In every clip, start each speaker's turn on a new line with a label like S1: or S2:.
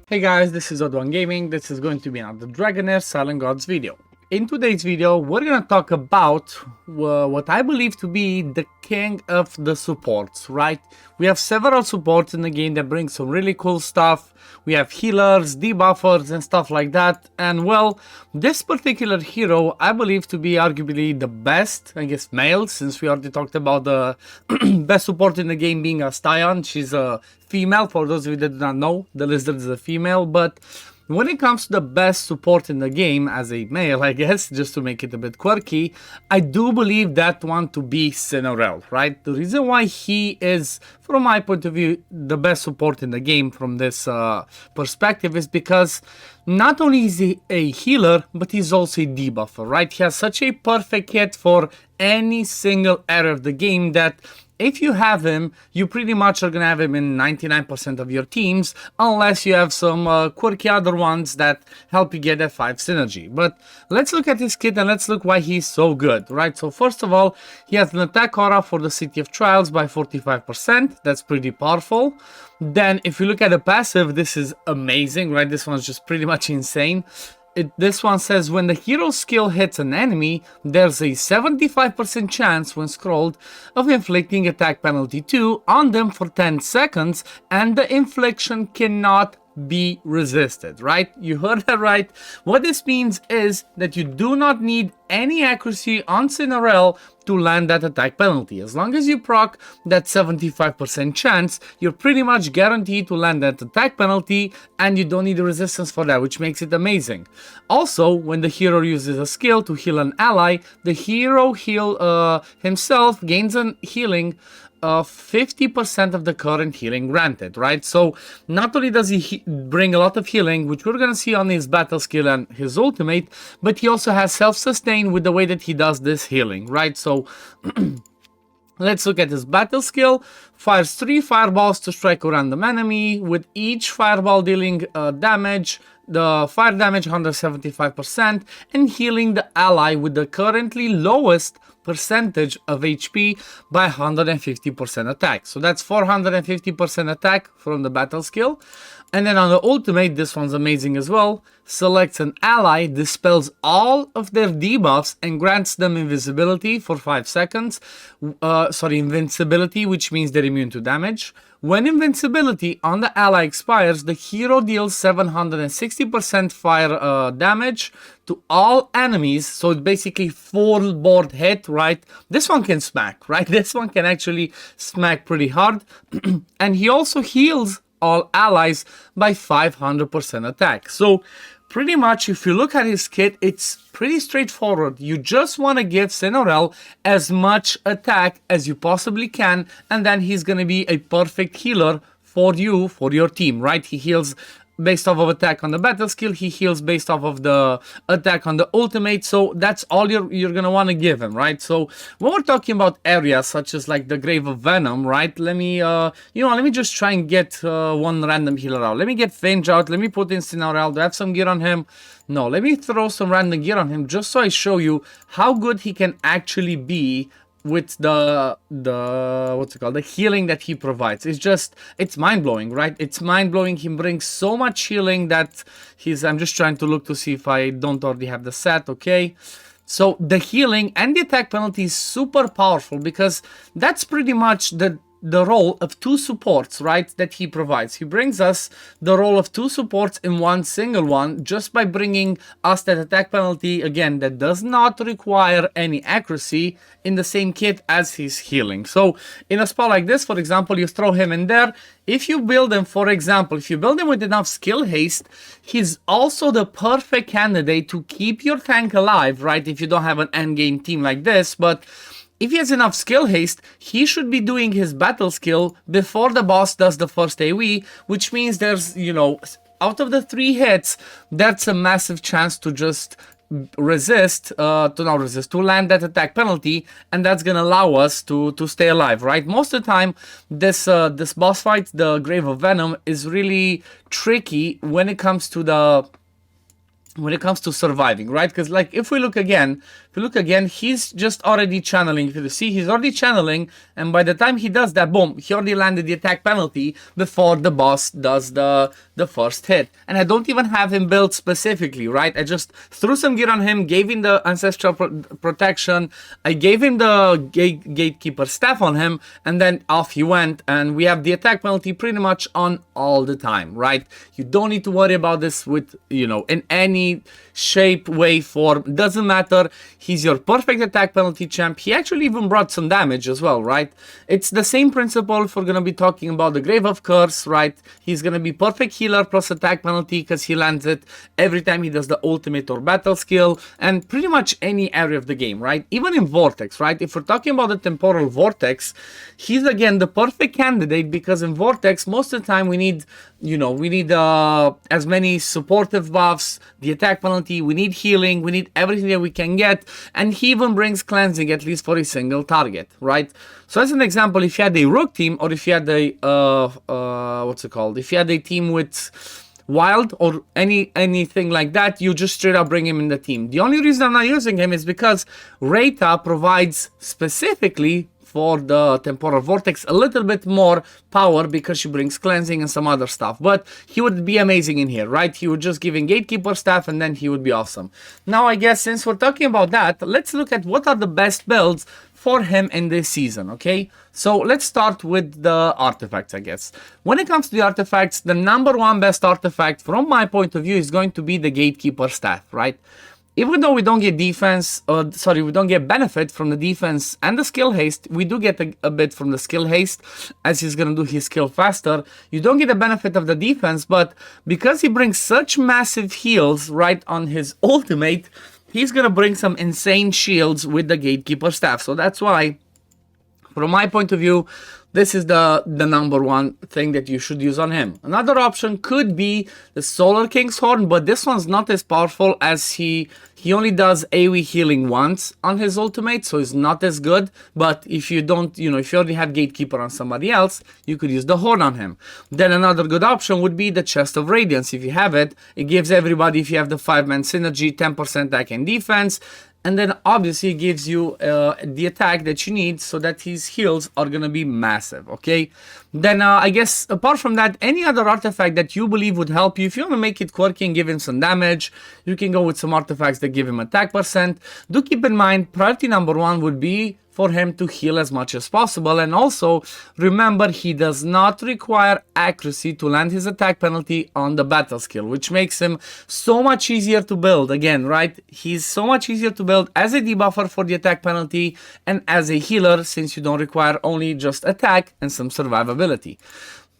S1: Hey guys, this is OddOneGaming. This is going to be another Dragonheir SilentGods video. In today's video, we're going to talk about what I believe to be the king of the supports, right? We have several supports in the game that bring some really cool stuff. We have healers, debuffers, and stuff like that. And well, this particular hero, I believe to be arguably the best, I guess, male, since we already talked about the best support in the game being Astyon. She's a female, for those of you that do not know, the lizard is a female, but when it comes to the best support in the game as a male, I guess, just to make it a bit quirky, I do believe that one to be Synarell, right? The reason why he is, from my point of view, the best support in the game from this perspective is because not only is he a healer, but he's also a debuffer, right? He has such a perfect hit for any single area of the game that if you have him, you pretty much are going to have him in 99% of your teams, unless you have some quirky other ones that help you get that 5 synergy. But let's look at his kit and let's look why he's so good, right? So first of all, he has an attack aura for the City of Trials by 45%. That's pretty powerful. Then if you look at the passive, this is amazing, right? This one's just pretty much insane. This one says when the hero skill hits an enemy, there's a 75% chance when scrolled of inflicting attack penalty 2 on them for 10 seconds, and the infliction cannot be resisted, right? You heard that right. What this means is that you do not need any accuracy on Synarell to land that attack penalty. As long as you proc that 75% chance, you're pretty much guaranteed to land that attack penalty, and you don't need the resistance for that, which makes it amazing. Also, when the hero uses a skill to heal an ally, the hero himself gains a healing of 50% of the current healing granted, right? So not only does he bring a lot of healing, which we're gonna see on his battle skill and his ultimate, but he also has self-sustain with the way that he does this healing, right? So let's look at his battle skill. Fires 3 fireballs to strike a random enemy, with each fireball dealing damage, the fire damage 175%, and healing the ally with the currently lowest percentage of HP by 150% attack. So that's 450% attack from the battle skill. And then on the ultimate, this one's amazing as well. Selects an ally, dispels all of their debuffs, and grants them invisibility for 5 seconds. Invincibility, which means they're immune to damage. When invincibility on the ally expires, the hero deals 760% fire damage to all enemies. So it's basically full board hit, right? This one can smack, right? This one can actually smack pretty hard. And he also heals all allies by 500% attack. So pretty much, if you look at his kit, it's pretty straightforward. You just want to give Synarell as much attack as you possibly can, and then he's going to be a perfect healer for you, for your team, right? He heals based off of attack on the battle skill, he heals based off of the attack on the ultimate, so that's all you're gonna want to give him, right? So when we're talking about areas such as like the Grave of Venom, right, let me let me just try and get one random healer out. Let me get Fange out, let me put in Synarell. Do I have some gear on him? No, let me throw some random gear on him just so I show you how good he can actually be with the the healing that he provides. It's mind-blowing, right? It's mind-blowing. He brings so much healing that I'm just trying to look to see if I don't already have the set. Okay, so the healing and the attack penalty is super powerful because that's pretty much the role of 2 supports, right, that he provides. He brings us the role of 2 supports in one single one, just by bringing us that attack penalty, again, that does not require any accuracy, in the same kit as his healing. So in a spot like this, for example, you throw him in there. If you build him, for example, if you build him with enough skill haste, he's also the perfect candidate to keep your tank alive, right, if you don't have an endgame team like this. But if he has enough skill haste, he should be doing his battle skill before the boss does the first AoE, which means there's, out of the 3 hits, that's a massive chance to just to land that attack penalty, and that's gonna allow us to stay alive, right? Most of the time, this boss fight, the Grave of Venom, is really tricky when it comes to surviving, right? Because like if we look again, if you look again, he's just already channeling. If you see, he's already channeling, and by the time he does that, boom, he already landed the attack penalty before the boss does the first hit. And I don't even have him built specifically, right? I just threw some gear on him, gave him the ancestral protection, I gave him the gatekeeper staff on him, and then off he went, and we have the attack penalty pretty much on all the time, right? You don't need to worry about this with, you know, in any shape, way, form, doesn't matter. He's your perfect attack penalty champ. He actually even brought some damage as well, right? It's the same principle if we're gonna be talking about the Grave of Curse, right? He's gonna be perfect healer plus attack penalty because he lands it every time he does the ultimate or battle skill, and pretty much any area of the game, right? Even in Vortex, right? If we're talking about the temporal vortex, he's again the perfect candidate because in Vortex most of the time we need, you know, we need as many supportive buffs, the attack penalty, we need healing, we need everything that we can get, and he even brings cleansing at least for a single target, right? So as an example, if you had a rogue team, or if you had a what's it called, if you had a team with wild or anything like that, you just straight up bring him in the team. The only reason I'm not using him is because Reta provides specifically for the temporal vortex a little bit more power because she brings cleansing and some other stuff, but he would be amazing in here, right? He would just give him gatekeeper staff and then he would be awesome. Now I guess since we're talking about that, let's look at what are the best builds for him in this season, okay? So let's start with the artifacts, I guess. When it comes to the artifacts, the number one best artifact from my point of view is going to be the gatekeeper staff, right? Even though we don't get defense, we don't get benefit from the defense and the skill haste, we do get a bit from the skill haste, as he's gonna do his skill faster. You don't get the benefit of the defense, but because he brings such massive heals right on his ultimate, he's gonna bring some insane shields with the gatekeeper staff. So that's why, from my point of view, this is the number one thing that you should use on him. Another option could be the Solar King's Horn, but this one's not as powerful as he only does AoE healing once on his ultimate, so it's not as good. But if you don't, you know, if you already have Gatekeeper on somebody else, you could use the Horn on him. Then another good option would be the Chest of Radiance. If you have it, it gives everybody, if you have the 5-man synergy, 10% attack and defense. And then obviously it gives you the attack that you need so that his heals are gonna be massive, okay? Then I guess apart from that, any other artifact that you believe would help you, if you want to make it quirky and give him some damage, you can go with some artifacts that give him attack percent. Do keep in mind, priority number one would be for him to heal as much as possible, and also remember he does not require accuracy to land his attack penalty on the battle skill, which makes him so much easier to build. Again, right, he's so much easier to build as a debuffer for the attack penalty and as a healer, since you don't require only just attack and some survivability.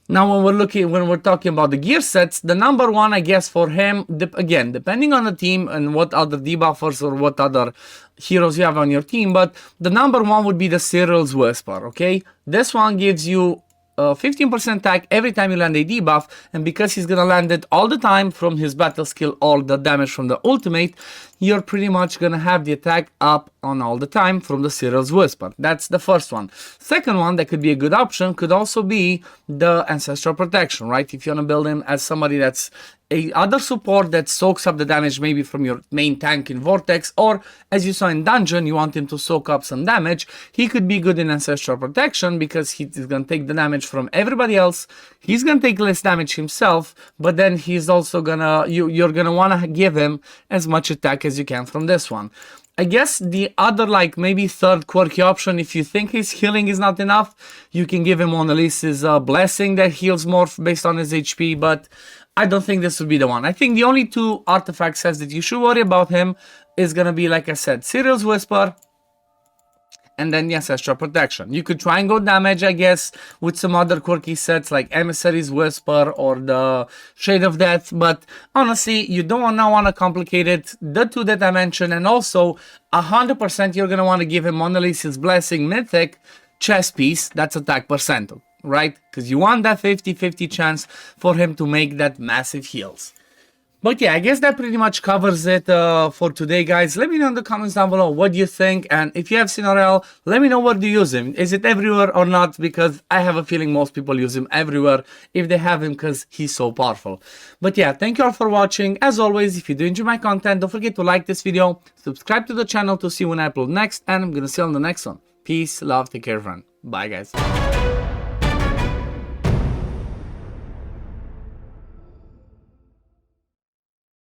S1: Now when we're talking about the gear sets, the number one, I guess, for him, again, depending on the team and what other debuffers or what other heroes you have on your team, but the number one would be the Synarell's Whisper, okay? This one gives you 15% attack every time you land a debuff, and because he's gonna land it all the time from his battle skill or the damage from the ultimate, you're pretty much gonna have the attack up on all the time from the Synarell's Whisper. That's the first one. Second one that could be a good option could also be the Ancestral Protection, right? If you wanna build him as somebody that's a other support that soaks up the damage maybe from your main tank in Vortex, or as you saw in Dungeon, you want him to soak up some damage, he could be good in Ancestral Protection because he's gonna take the damage from everybody else, he's gonna take less damage himself, but then he's also gonna, you're gonna wanna give him as much attack as you can from this one. I guess the other, like, maybe third quirky option, if you think his healing is not enough, you can give him Mona Lisa's Blessing that heals more based on his HP, but I don't think this would be the one. I think the only two artifact sets that you should worry about him is gonna be, like I said, Synarell's Whisper, and then the Ancestral Protection. You could try and go damage, I guess, with some other quirky sets like Emissary's Whisper or the Shade of Death, but honestly, you don't want to complicate it. The two that I mentioned, and also 100% you're going to want to give him Mona Lisa's Blessing Mythic chest piece, that's attack percent, right? Because you want that 50-50 chance for him to make that massive heals. But yeah, I guess that pretty much covers it for today, guys. Let me know in the comments down below what you think, and if you have Synarell, let me know where do you use him. Is it everywhere or not? Because I have a feeling most people use him everywhere if they have him, because he's so powerful. But yeah, thank you all for watching. As always, if you do enjoy my content, don't forget to like this video, subscribe to the channel to see when I upload next, and I'm gonna see you on the next one. Peace, love, take care, everyone. Bye, guys.